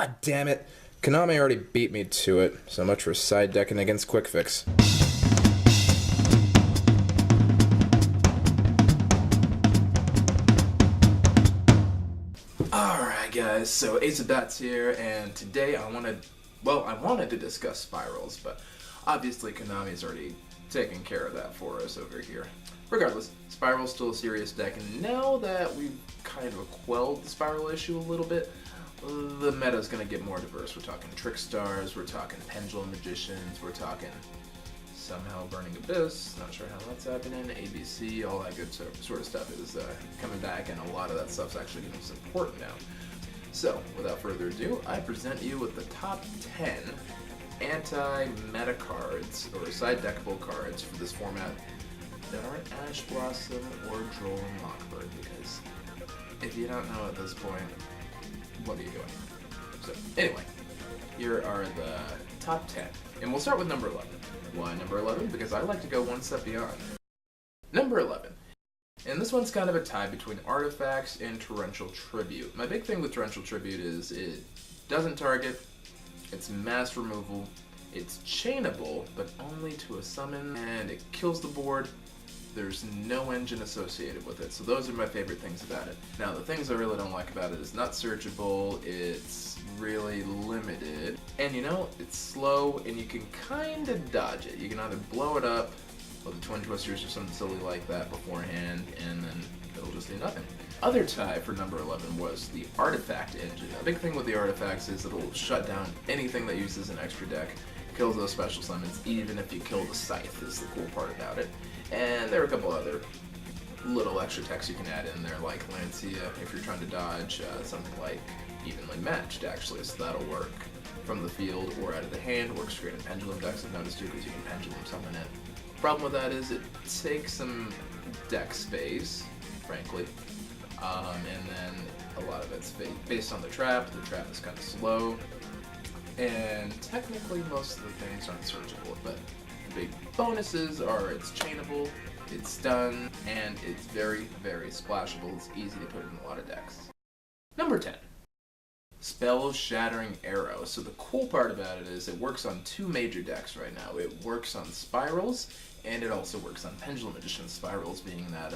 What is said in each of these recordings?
God damn it. Konami already beat me to it. So much for side decking against Quick Fix. Alright guys, so Ace of Bats here, and today I wanted to discuss Spyrals, but obviously Konami's already taken care of that for us over here. Regardless, Spyral's still a serious deck, and now that we've kind of quelled the Spyral issue a little bit, the meta's going to get more diverse. We're talking Trick Stars, we're talking Pendulum Magicians, we're talking somehow Burning Abyss, not sure how that's happening, ABC, all that good sort of stuff is coming back, and a lot of that stuff's actually getting support now. So, without further ado, I present you with the top 10 anti-meta cards, or side deckable cards for this format that aren't Ash Blossom or Droll and Lockbird, because if you don't know at this point, what are you doing? So, anyway, here are the top 10, and we'll start with number 11. Why number 11? Because I like to go one step beyond. Number 11. And this one's kind of a tie between Artifacts and Torrential Tribute. My big thing with Torrential Tribute is it doesn't target, it's mass removal, it's chainable, but only to a summon, and it kills the board. There's no engine associated with it, so those are my favorite things about it. Now, the things I really don't like about it is not searchable, it's really limited, and you know, it's slow, and you can kind of dodge it. You can either blow it up with the Twin Twisters or something silly like that beforehand, and then it'll just do nothing. Other tie for number 11 was the Artifact engine. A big thing with the Artifacts is it'll shut down anything that uses an extra deck, kills those special summons, even if you kill the Scythe is the cool part about it. And there are a couple other little extra techs you can add in there, like Lancia if you're trying to dodge, something like Evenly Matched actually, so that'll work from the field or out of the hand. Works great in Pendulum decks, I've noticed too, because you can Pendulum summon it. Problem with that is it takes some deck space, frankly, and then a lot of it's based on the trap. The trap is kind of slow, and technically most of the things aren't searchable, but the big bonuses are it's chainable, it's stun, and it's very, very splashable. It's easy to put in a lot of decks. Number 10. Spell Shattering Arrow. So the cool part about it is it works on two major decks right now. It works on Spyrals, and it also works on Pendulum Magicians. Spyrals being that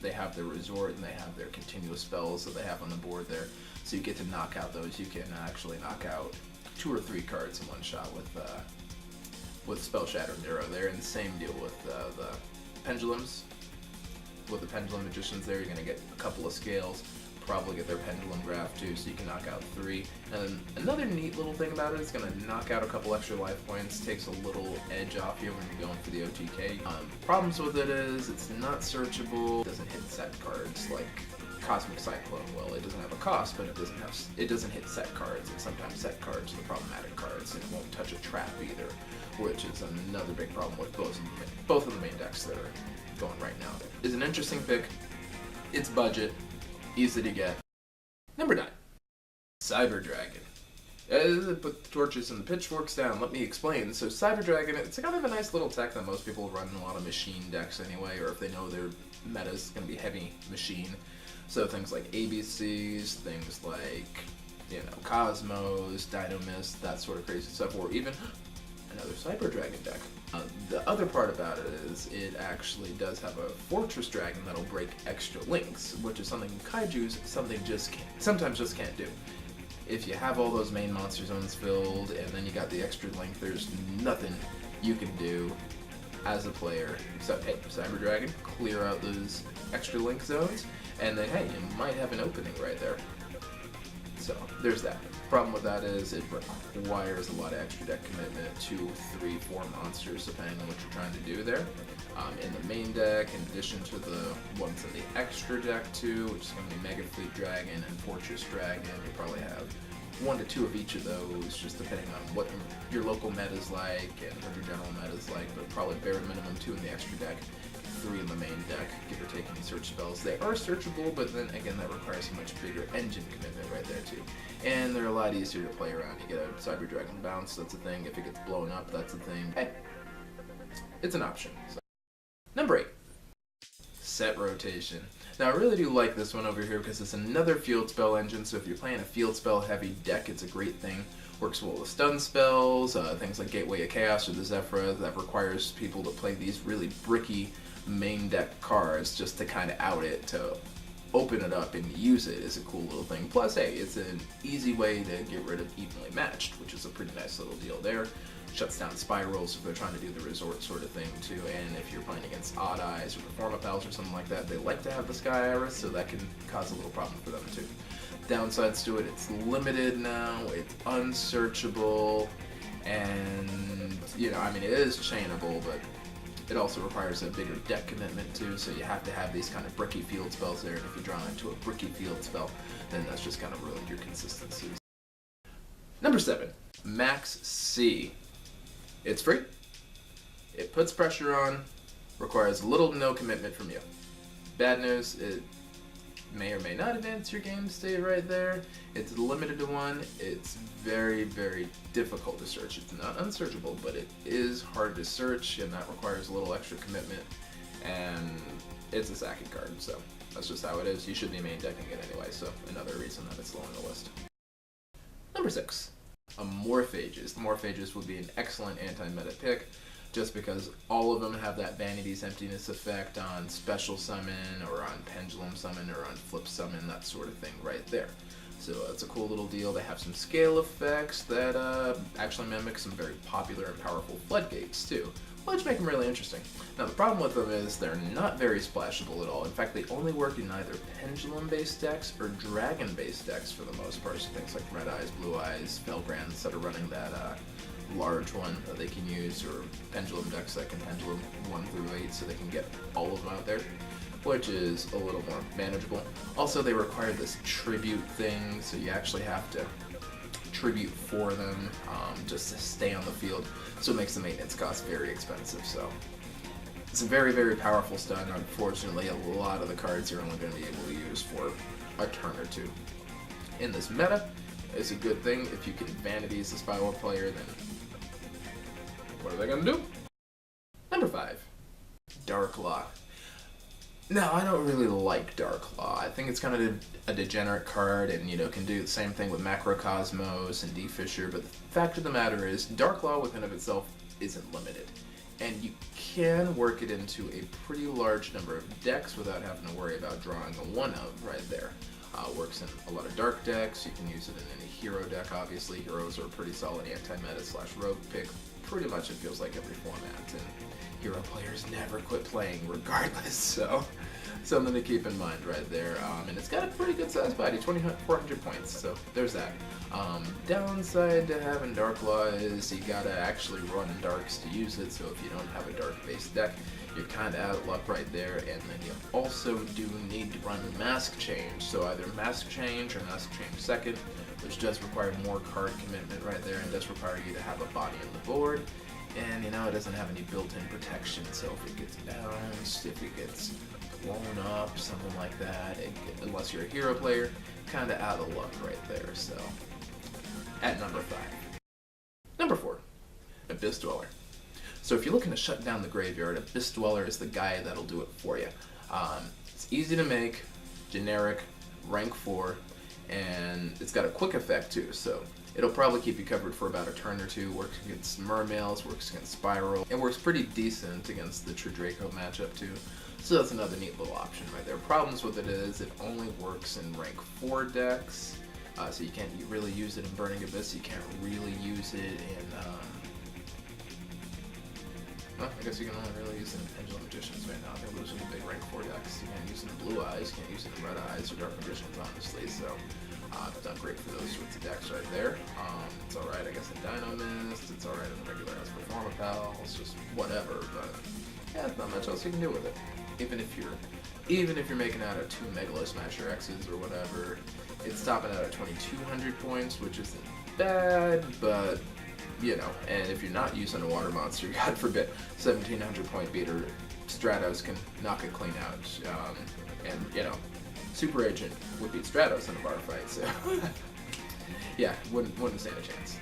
they have their resort and they have their continuous spells that they have on the board there. So you get to knock out those. You can actually knock out 2 or 3 cards in one shot with Spell Shattering Arrow there. And the same deal with the Pendulums. With the Pendulum Magicians there, you're going to get a couple of scales. Probably get their Pendulum Graph too, so you can knock out 3. And then another neat little thing about it, it's going to knock out a couple extra life points, takes a little edge off you when you're going for the OTK. Problems with it is it's not searchable, it doesn't hit set cards like Cosmic Cyclone will. It doesn't have a cost, but it doesn't hit set cards, and sometimes set cards are the problematic cards, and it won't touch a trap either, which is another big problem with both of the main decks that are going right now. It's an interesting pick, it's budget, easy to get. Number 9. Cyber Dragon. Put torches and the pitchforks down. Let me explain. So Cyber Dragon, it's kind of a nice little tech that most people run in a lot of machine decks anyway, or if they know their meta is going to be heavy machine. So things like ABCs, things like, you know, Cosmos, Dynomist, that sort of crazy stuff, or even another Cyber Dragon deck. The other part about it is it actually does have a Fortress Dragon that'll break extra links, which is something Kaijus sometimes just can't do. If you have all those main monster zones filled and then you got the extra link, there's nothing you can do as a player except, hey, Cyber Dragon, clear out those extra link zones, and then, hey, you might have an opening right there. So, there's that. Problem with that is it requires a lot of extra deck commitment, 2, 3, 4 monsters depending on what you're trying to do there. In the main deck, in addition to the ones in the extra deck too, which is going to be Mega Fleet Dragon and Fortress Dragon, you probably have 1 to 2 of each of those, just depending on what your local meta is like and what your general meta is like, but probably bare minimum 2 in the extra deck, 3 in the main deck, give or take any search spells. They are searchable, but then again, that requires a much bigger engine commitment right there too. And they're a lot easier to play around. You get a Cyber Dragon bounce, that's a thing. If it gets blown up, that's a thing. Hey, it's an option. So. Number 8. set rotation. Now I really do like this one over here because it's another field spell engine, so if you're playing a field spell heavy deck, it's a great thing. Works well with stun spells, things like Gateway of Chaos or the Zephyra that requires people to play these really bricky main deck cards just to kind of out it, to open it up and use it is a cool little thing. Plus, hey, it's an easy way to get rid of evenly matched, which is a pretty nice little deal there. Shuts down Spyrals if they're trying to do the resort sort of thing too, and if you're playing against Odd Eyes or Performapals or something like that, they like to have the Sky Iris, so that can cause a little problem for them too. Downsides to it, it's limited now, it's unsearchable, and, you know, I mean, it is chainable, but it also requires a bigger deck commitment too, so you have to have these kind of bricky field spells there, and if you draw into a bricky field spell, then that's just kind of ruined your consistency. Number 7, Max C. It's free, it puts pressure on, requires little to no commitment from you. Bad news, it may or may not advance your game state right there. It's limited to 1. It's very, very difficult to search. It's not unsearchable, but it is hard to search, and that requires a little extra commitment, and it's a sacking card, so that's just how it is. You should be main decking it anyway, so another reason that it's low on the list. Number 6. A Morph Ages. The Morph Ages would be an excellent anti-meta pick, just because all of them have that Vanity's Emptiness effect on Special Summon, or on Pendulum Summon, or on Flip Summon, that sort of thing right there. So it's a cool little deal. They have some scale effects that actually mimic some very popular and powerful floodgates too, which make them really interesting. Now the problem with them is they're not very splashable at all. In fact, they only work in either Pendulum-based decks or Dragon-based decks for the most part. So things like Red Eyes, Blue Eyes, Felgrands that are running that large one that they can use, or Pendulum decks that can Pendulum 1 through 8 so they can get all of them out there, which is a little more manageable. Also, they require this tribute thing, so you actually have to tribute for them just to stay on the field, so it makes the maintenance cost very expensive. So it's a very, very powerful stun. Unfortunately, a lot of the cards you're only going to be able to use for a turn or two. In this meta, it's a good thing. If you can Vanity as a Spiral player, then what are they going to do? Number 5, Dark Law. No, I don't really like Dark Law. I think it's kind of a degenerate card, and, you know, can do the same thing with Macrocosmos and D-Fisher, but the fact of the matter is, Dark Law within of itself isn't limited. And you can work it into a pretty large number of decks without having to worry about drawing a 1-of right there. Works in a lot of dark decks. You can use it in any hero deck, obviously. Heroes are a pretty solid anti-meta / rogue pick. Pretty much it feels like every format, and hero players never quit playing regardless, so something to keep in mind right there. And it's got a pretty good sized body, 400 points, so there's that. Downside to having Dark Law is you gotta actually run darks to use it, so if you don't have a dark based deck, you're kind of out of luck right there. And then you also do need to run Mask Change, so either Mask Change or Mask Change Second, which does require more card commitment right there, and does require you to have a body on the board. And, you know, it doesn't have any built-in protection, so if it gets bounced, if it gets blown up, something like that, unless you're a hero player, kind of out of luck right there. So, at number 5. Number 4, Abyss Dweller. So if you're looking to shut down the graveyard, Abyss Dweller is the guy that'll do it for you. It's easy to make, generic, rank 4, and it's got a quick effect too, so it'll probably keep you covered for about a turn or two. Works against Mermails, works against Spiral. It works pretty decent against the True Draco matchup too, so that's another neat little option right there. Problems with it is it only works in rank 4 decks, so you can't really use it in Burning Abyss. You can't really use it in well, I guess you can only really use it in Pendulum Magicians right now. They're losing the big rank 4 decks. You can't use it in Blue Eyes, you can't use it in Red Eyes or Dark Magicians, honestly. So, it's not great for those sorts of decks right there. It's alright, I guess, in Dino Mist. It's alright in the regular as Performapal. It's just whatever, but yeah, there's not much else you can do with it. Even if you're making out of 2 Megalos Smasher X's or whatever, it's stopping out at 2,200 points, which isn't bad, but you know, and if you're not using a water monster, God forbid, 1,700 point beater, Stratos can knock it clean out. And, you know, Super Agent would beat Stratos in a bar fight, so yeah, wouldn't stand a chance.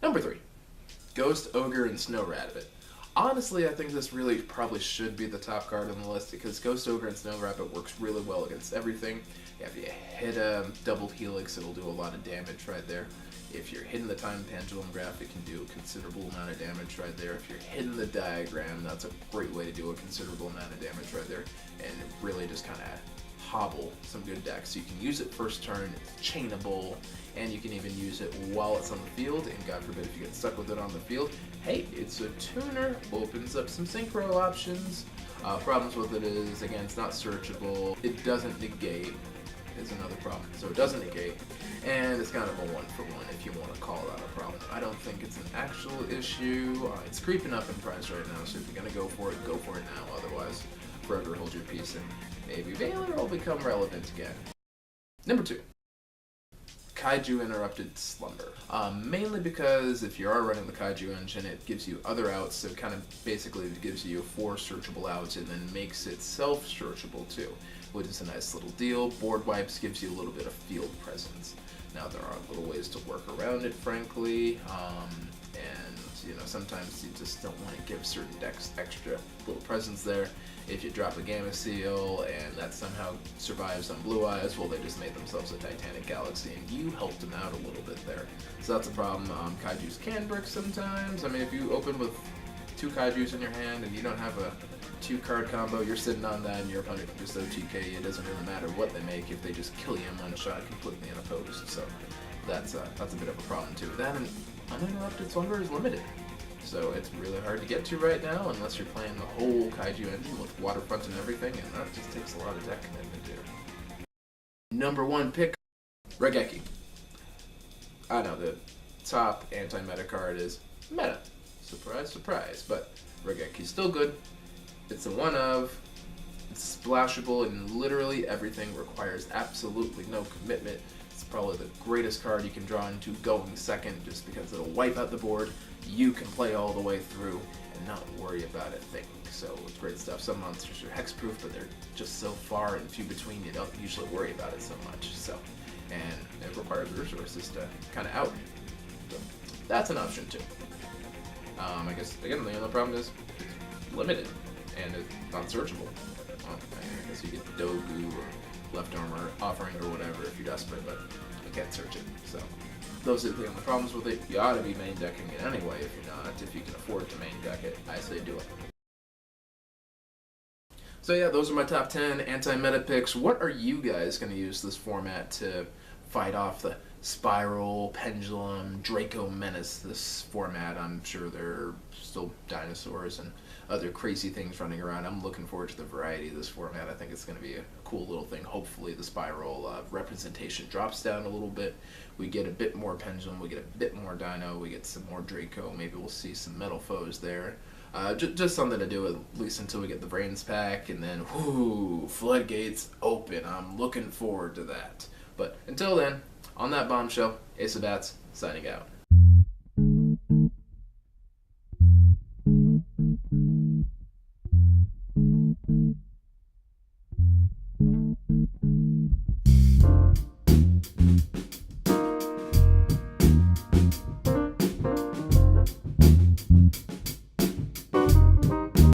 Number 3, Ghost, Ogre, and Snow Rabbit. Honestly, I think this really probably should be the top card on the list because Ghost Ogre and Snow Rabbit works really well against everything. If you hit a double helix, it'll do a lot of damage right there. If you're hitting the time pendulum graph, it can do a considerable amount of damage right there. If you're hitting the diagram, that's a great way to do a considerable amount of damage right there. And really just kind of hobble some good decks. So you can use it first turn, it's chainable, and you can even use it while it's on the field, and God forbid if you get stuck with it on the field, hey, it's a tuner, opens up some synchro options. Problems with it is, again, it's not searchable, it doesn't negate, is another problem. So it doesn't negate, and it's kind of a one-for-one if you want to call that a problem. I don't think it's an actual issue. It's creeping up in price right now, so if you're going to go for it now, otherwise forever hold your peace, and maybe Valor will become relevant again. Number 2. Kaiju Interrupted Slumber. Mainly because if you are running the Kaiju engine, it gives you other outs, so it kind of basically gives you 4 searchable outs and then makes it self-searchable too, which is a nice little deal. Board wipes gives you a little bit of field presence. Now there are little ways to work around it, frankly, and you know, sometimes you just don't want to give certain decks extra little presence there. If you drop a Gamma Seal and that somehow survives on Blue Eyes, well, they just made themselves a Titanic Galaxy, and you helped them out a little bit there. So that's a problem. Kaijus can brick sometimes. I mean, if you open with 2 Kaijus in your hand and you don't have a 2-card combo, you're sitting on that and your opponent can just OTK you. It doesn't really matter what they make if they just kill you in one shot completely unopposed. So that's a bit of a problem too. That and Uninterrupted Slumber is limited. So it's really hard to get to right now unless you're playing the whole Kaiju engine with waterfront and everything, and that just takes a lot of deck commitment to. Number 1 pick, Reggaekey. I know the top anti-meta card is meta. Surprise, surprise. But Reggaekey's still good. It's a one of. It's splashable, and literally everything requires absolutely no commitment. It's probably the greatest card you can draw into going second just because it'll wipe out the board. You can play all the way through and not worry about a thing. So it's great stuff. Some monsters are hexproof, but they're just so far and few between you don't usually worry about it so much. So, and it requires resources to kind of out. So that's an option too. I guess again the only problem is it's limited and it's not searchable. Well, I guess you get the Dogu or Left Armor Offering or whatever if you're desperate, but you can't search it. So those are the only problems with it. You ought to be main decking it anyway if you're not. If you can afford to main deck it, I say do it. So yeah, those are my top 10 anti-meta picks. What are you guys going to use this format to fight off the Spyral, Pendulum, Draco Menace this format? I'm sure there are still dinosaurs and other crazy things running around. I'm looking forward to the variety of this format. I think it's going to be a cool little thing. Hopefully the Spyral representation drops down a little bit. We get a bit more Pendulum, we get a bit more Dino, we get some more Draco. Maybe we'll see some metal foes there. Just something to do at least until we get the Brains pack, and then whoo, floodgates open. I'm looking forward to that. But until then, on that bombshell, Ace of Bats, signing out.